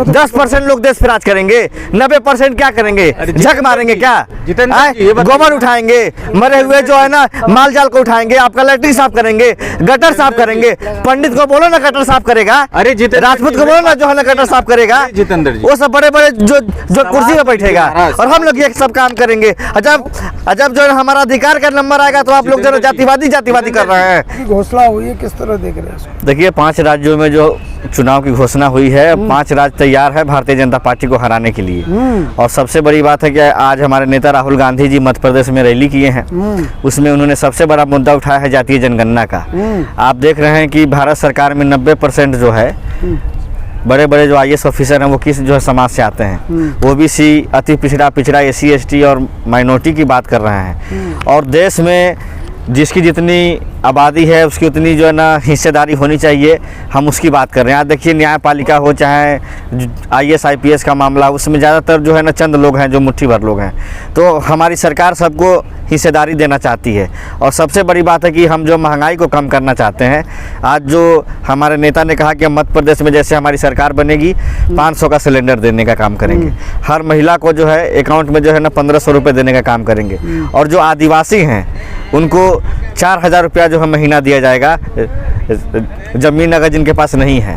10% लोग देश पे राज करेंगे, 90% क्या करेंगे, झक मारेंगे क्या, गोबर उठाएंगे, मरे हुए जो है ना माल जाल को उठाएंगे, आपका लैट्रिन साफ करेंगे, गटर साफ करेंगे। पंडित को बोलो ना गटर साफ करेगा, अरे राजपूत को बोलो ना जो है ना गटर साफ करेगा, जितेंद्र जी वो सब बड़े बड़े जो कुर्सी पे बैठेगा, और हम लोग ये सब काम करेंगे। जब जो है हमारा अधिकार का नंबर आएगा तो आप लोग जो जातिवादी कर रहे हैं। घोषणा हुई है, किस तरह देख रहे हैं? देखिए 5 राज्यों में जो चुनाव की घोषणा हुई है, 5 राज्य तैयार है भारतीय जनता पार्टी को हराने के लिए। और सबसे बड़ी बात है कि आज हमारे नेता राहुल गांधी जी मध्य प्रदेश में रैली किए हैं, उसमें उन्होंने सबसे बड़ा मुद्दा उठाया है जातीय जनगणना का। आप देख रहे हैं कि भारत सरकार में 90% जो है बड़े बड़े जो IAS ऑफिसर हैं वो किस जो है समाज से आते हैं, OBC, अति पिछड़ा, SC ST और माइनॉरिटी की बात कर रहे हैं। और देश में जिसकी जितनी आबादी है उसकी उतनी जो है ना हिस्सेदारी होनी चाहिए, हम उसकी बात कर रहे हैं। आज देखिए न्यायपालिका हो चाहे IAS IPS का मामला, उसमें ज़्यादातर जो है ना चंद लोग हैं जो मुट्ठी भर लोग हैं। तो हमारी सरकार सबको हिस्सेदारी देना चाहती है। और सबसे बड़ी बात है कि हम जो महंगाई को कम करना चाहते हैं। आज जो हमारे नेता ने कहा कि हम मध्य प्रदेश में जैसे हमारी सरकार बनेगी 500 का सिलेंडर देने का काम करेंगे, हर महिला को जो है अकाउंट में जो है ना 1500 रुपये देने का काम करेंगे। और जो आदिवासी हैं उनको 4000 रुपया जो है महीना दिया जाएगा, ज़मीन अगर जिनके पास नहीं है।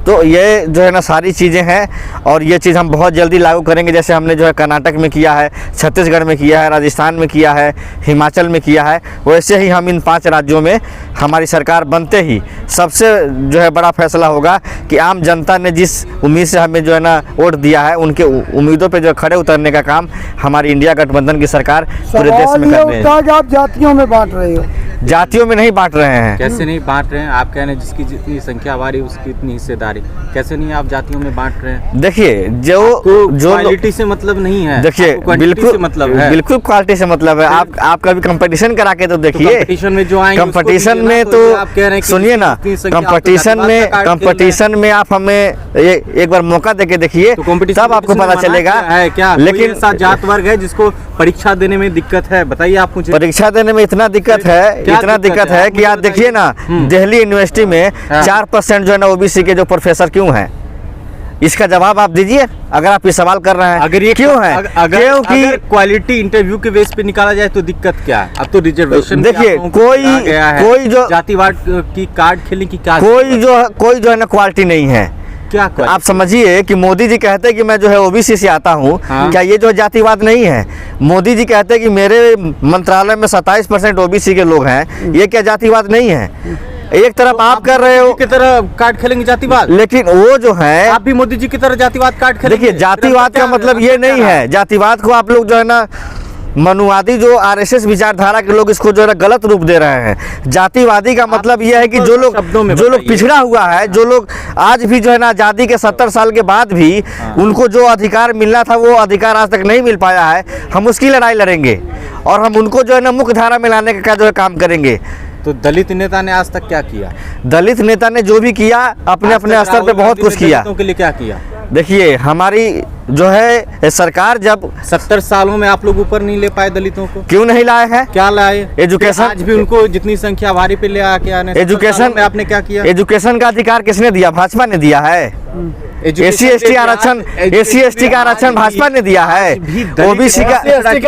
तो ये जो है ना सारी चीज़ें हैं और ये चीज़ हम बहुत जल्दी लागू करेंगे। जैसे हमने जो है कर्नाटक में किया है, छत्तीसगढ़ में किया है, राजस्थान में किया है, हिमाचल में किया है, वैसे ही हम इन 5 राज्यों में हमारी सरकार बनते ही सबसे जो है बड़ा फैसला होगा कि आम जनता ने जिस उम्मीद से हमें जो है ना वोट दिया है उनके उम्मीदों पर जो खड़े उतरने का काम हमारी इंडिया गठबंधन की सरकार पूरे देश में कर रही है। आप जातियों में बांट रहे हो? जातियों में नहीं बांट रहे हैं। कैसे नहीं बांट रहे हैं? आप कह रहे हैं जिसकी जितनी संख्या हमारी उसकी इतनी हिस्सेदारी, कैसे नहीं आप जातियों में बांट रहे हैं? देखिए जो क्वालिटी से मतलब नहीं है, देखिए बिल्कुल मतलब है, बिल्कुल क्वालिटी से मतलब है। आप कभी कंपीटिशन करा के तो देखिए, कंपटीशन में जो आएंगे कंपटीशन में तो सुनिए ना, कंपटीशन में आप हमें एक बार मौका देके देखिए तब आपको पता चलेगा है क्या। लेकिन ऐसा जात वर्ग है जिसको परीक्षा देने में दिक्कत है, बताइए आप मुझे। परीक्षा देने में इतना दिक्कत है कि आप देखिए ना दिल्ली यूनिवर्सिटी में 4% जो है ना OBC के जो प्रोफेसर क्यों हैं, इसका जवाब आप दीजिए अगर आप ये सवाल कर रहे हैं। अगर ये क्यों है? क्योंकि क्वालिटी इंटरव्यू के बेस पे निकाला जाए तो दिक्कत क्या है? अब तो रिजर्वेशन देखिए कोई जो जातिवाद की कार्ड खेलने की क्या, कोई जो है ना क्वालिटी नहीं है। क्या आप समझिए कि मोदी जी कहते हैं कि मैं जो है OBC से आता हूँ, क्या ये जो जातिवाद नहीं है? मोदी जी कहते हैं कि मेरे मंत्रालय में 27% OBC के लोग हैं, ये क्या जातिवाद नहीं है? एक तरफ आप कर रहे हो की तरह कार्ड खेलेंगे जातिवाद, लेकिन वो जो है आप भी मोदी जी की तरह जातिवाद कार्ड खेलेंगे। देखिए जातिवाद का मतलब ये नहीं है, जातिवाद को आप लोग जो है ना मनुवादी जो RSS विचारधारा के लोग इसको जो है गलत रूप दे रहे हैं। जातिवादी का मतलब यह है कि जो लोग पिछड़ा हुआ है, जो लोग आज भी जो है ना आज़ादी के 70 साल के बाद भी उनको जो अधिकार मिलना था वो अधिकार आज तक नहीं मिल पाया है, हम उसकी लड़ाई लड़ेंगे और हम उनको जो है ना मुख्य धारा में लाने का जो है काम करेंगे। तो दलित नेता ने आज तक क्या किया? दलित नेता ने जो भी किया अपने अपने स्तर पे बहुत कुछ किया। दलितों के लिए क्या किया? देखिए हमारी जो है सरकार जब 70 सालों में आप लोग ऊपर नहीं ले पाए दलितों को, क्यों नहीं लाए हैं? क्या लाए? एजुकेशन, आज भी उनको जितनी संख्या हमारी पे ले आके आने। एजुकेशन में आपने क्या किया? एजुकेशन का अधिकार किसने दिया? भाजपा ने दिया है। SC ST का आरक्षण भाजपा ने दिया है। OBC का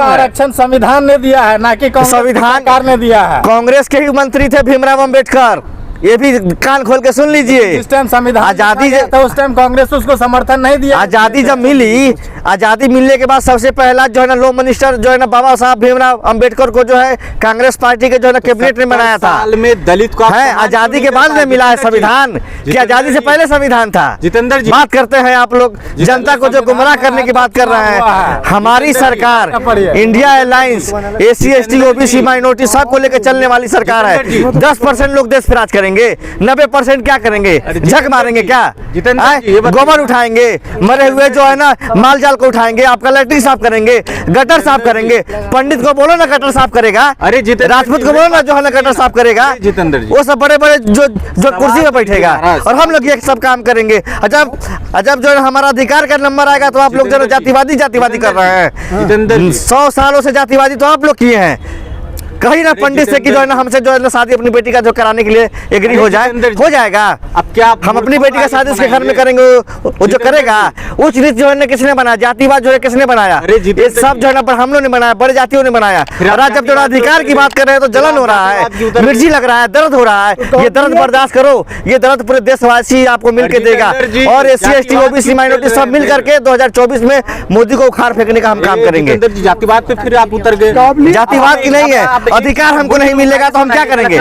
आरक्षण संविधान ने दिया है, ना कि संविधान सरकार ने दिया है। कांग्रेस के ही मंत्री थे भीमराव अंबेडकर, ये भी कान खोल के सुन लीजिए। जिस टाइम संविधान आजादी तो उस टाइम कांग्रेस उसको समर्थन नहीं दिया। आजादी जब मिली, आजादी मिलने के बाद सबसे पहला जो है ना लॉ मिनिस्टर जो है ना बाबा साहब भीमराव अंबेडकर को जो है कांग्रेस पार्टी के जो है ना कैबिनेट में बनाया था। साल में दलित को है आजादी के बाद में मिला है संविधान, कि आजादी से पहले संविधान था। जितेंद्र जी बात करते हैं आप लोग जनता को जो गुमराह करने की बात कर रहे हैं। हमारी सरकार India alliance SC ST OBC minority सबको लेकर चलने वाली सरकार है। 10% लोग देश पे राज करेंगे, 90% क्या करेंगे, झक मारेंगे क्या, गोबर उठाएंगे, मरे हुए जो है ना माल जाल को उठाएंगे, आपका लैट्रिन साफ करेंगे, गटर साफ करेंगे। पंडित को बोलो ना गटर साफ करेगा, अरे राजपूत को बोलो ना जो है ना गटर साफ करेगा, जितेंद्र जी वो सब बड़े बड़े जो कुर्सी पे बैठेगा, और हम लोग ये सब काम करेंगे। जब जो है हमारा अधिकार का नंबर आएगा तो आप लोग जो जातिवादी कर रहे हैं। 100 सालों से जातिवादी तो आप लोग किए हैं। कहीं ना पंडित से कि जो है ना हमसे जो है ना शादी अपनी बेटी का जो कराने के लिए एग्री हो जाए, हो जाएगा। अब क्या हम अपनी बेटी का शादी उसके घर में करेंगे, वो जो करेगा। उच्च नीच जो है ना किसने बनाया, जातिवाद जो है किसने बनाया, ये सब जो है ना पर हम लोग ने बनाया, बड़े जातियों ने बनाया। और आज जब जो अधिकार की बात कर रहे हैं तो जलन हो रहा है, मिर्ची लग रहा है, दर्द हो रहा है। ये दर्द बर्दाश्त करो, ये दर्द पूरे देशवासी आपको मिलकर देगा। और SC ST OBC माइनॉरिटी सब मिल करके 2024 में मोदी को उखाड़ फेंकने का हम काम करेंगे। जातिवाद पे फिर आप उतर गए। जातिवाद की नहीं है, अधिकार हमको नहीं मिलेगा तो हम क्या करेंगे?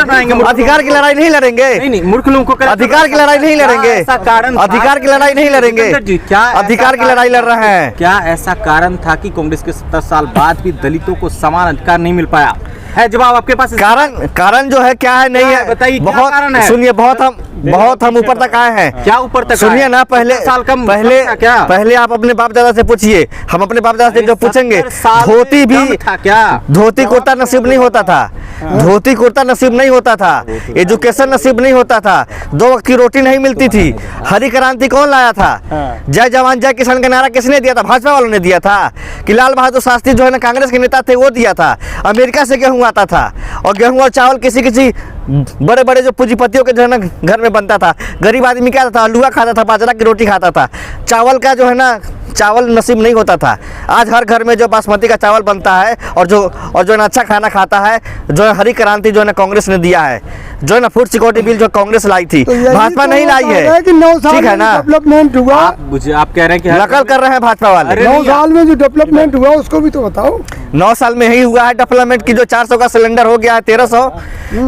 अधिकार की लड़ाई नहीं लड़ेंगे, नहीं मूर्ख लोगों को अधिकार की लड़ाई नहीं लड़ेंगे, ऐसा कारण अधिकार की लड़ाई नहीं लड़ेंगे, क्या अधिकार की लड़ाई लड़ रहे हैं। क्या ऐसा कारण था कि कांग्रेस के 70 साल बाद भी दलितों को समान अधिकार नहीं मिल पाया? है जवाब आपके पास? कारण जो है क्या है, नहीं है, बताइए, क्या बहुत कारण है? सुनिए, बहुत हम ऊपर तक आए हैं। क्या ऊपर तक? सुनिए ना, पहले आप अपने बाप दादा से पूछिए, हम अपने बाप दादा से जो पूछेंगे, धोती भी था क्या? धोती कुर्ता नसीब नहीं होता था, धोती कुर्ता नसीब नहीं होता था, एजुकेशन नसीब नहीं होता था, 2 वक्त की रोटी नहीं मिलती थी। हरी क्रांति कौन लाया था? जय जवान जय किसान का नारा किसने दिया था? भाजपा वालों ने दिया था। कि लाल बहादुर शास्त्री जो है ना कांग्रेस के नेता थे, वो दिया था। अमेरिका से गेहूं आता था, और गेहूं और चावल किसी बड़े बड़े जो पूंजीपतियों के जो है ना घर में बनता था। गरीब आदमी क्या था? आलूआ खाता था, बाजरा की रोटी खाता था। चावल का जो है ना, चावल नसीब नहीं होता था। आज हर घर में जो बासमती का चावल बनता है, और जो है ना अच्छा खाना खाता है, जो है हरी क्रांति जो है ना कांग्रेस ने दिया है। जो है ना फूड सिक्योरिटी बिल जो कांग्रेस लाई थी, भाजपा नहीं लाई है, ठीक है ना? डेवलपमेंट हुआ, आप कह रहे हैं कि नकल कर रहे हैं भाजपा वाले। 9 साल में जो डेवलपमेंट हुआ उसको भी तो बताओ। 9 साल में ही हुआ है डेवलपमेंट की। जो 400 का सिलेंडर हो गया है 1300,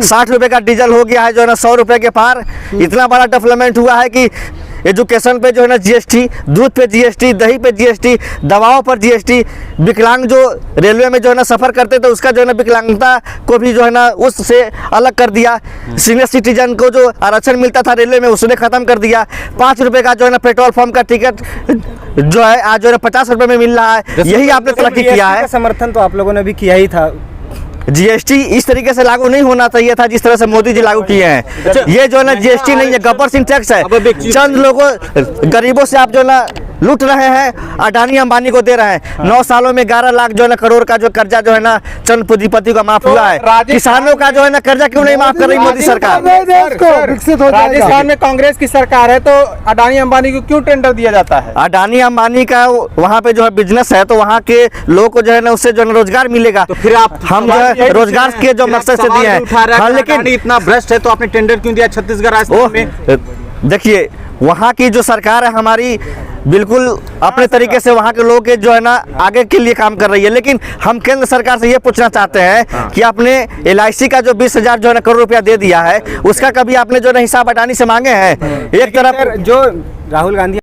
60 रुपए का डीजल हो गया है जो है ना 100 रुपए के पार। इतना बड़ा डेवलपमेंट हुआ है कि एजुकेशन पे जो है ना GST, दूध पे GST, दही पे GST, दवाओं पर GST, विकलांग जो रेलवे में जो है ना सफ़र करते थे उसका जो है ना विकलांगता को भी जो है ना उससे अलग कर दिया। सीनियर सिटीजन को जो आरक्षण मिलता था रेलवे में उसने ख़त्म कर दिया। 5 रुपए का जो है ना पेट्रोल पंप का टिकट जो है आज जो है 50 रुपए में मिल रहा है। यही आपने तरक्की किया है। समर्थन तो आप लोगों ने भी किया ही था। GST इस तरीके से लागू नहीं होना चाहिए था जिस तरह से मोदी जी लागू किए हैं। ये जो है ना GST नहीं है, गब्बर सिंह टैक्स है। चंद लोगों गरीबों से आप जो है ना लूट रहे हैं, अडानी अंबानी को दे रहे हैं। 9 सालों में 11 लाख जो है ना करोड़ का जो कर्जा जो है ना चंद पूंजीपति का माफ हुआ है। किसानों का जो है ना कर्जा क्यों नहीं माफ कर रही मोदी सरकार? विकसित हो राजस्थान में कांग्रेस की सरकार है तो अडानी अंबानी को क्यों टेंडर दिया जाता है? अडानी अंबानी का वहाँ पे जो है बिजनेस है, तो वहाँ के लोगों को जो है ना उससे जो है रोजगार मिलेगा। तो फिर आप हम जो है रोजगार के जो मकसद से दिए हैं। हाँ, लेकिन इतना भ्रष्ट है तो आपने टेंडर क्यों दिया छत्तीसगढ़ राजस्थान में? देखिए, वहाँ की जो सरकार है हमारी बिल्कुल अपने तरीके से वहाँ के लोगों के जो है ना आगे के लिए काम कर रही है। लेकिन हम केंद्र सरकार से ये पूछना चाहते हैं कि आपने LIC का जो 20,000 जो है ना करोड़ रुपया दे दिया है, उसका कभी आपने जो है ना हिसाब अडानी से मांगे हैं? एक तरफ जो राहुल गांधी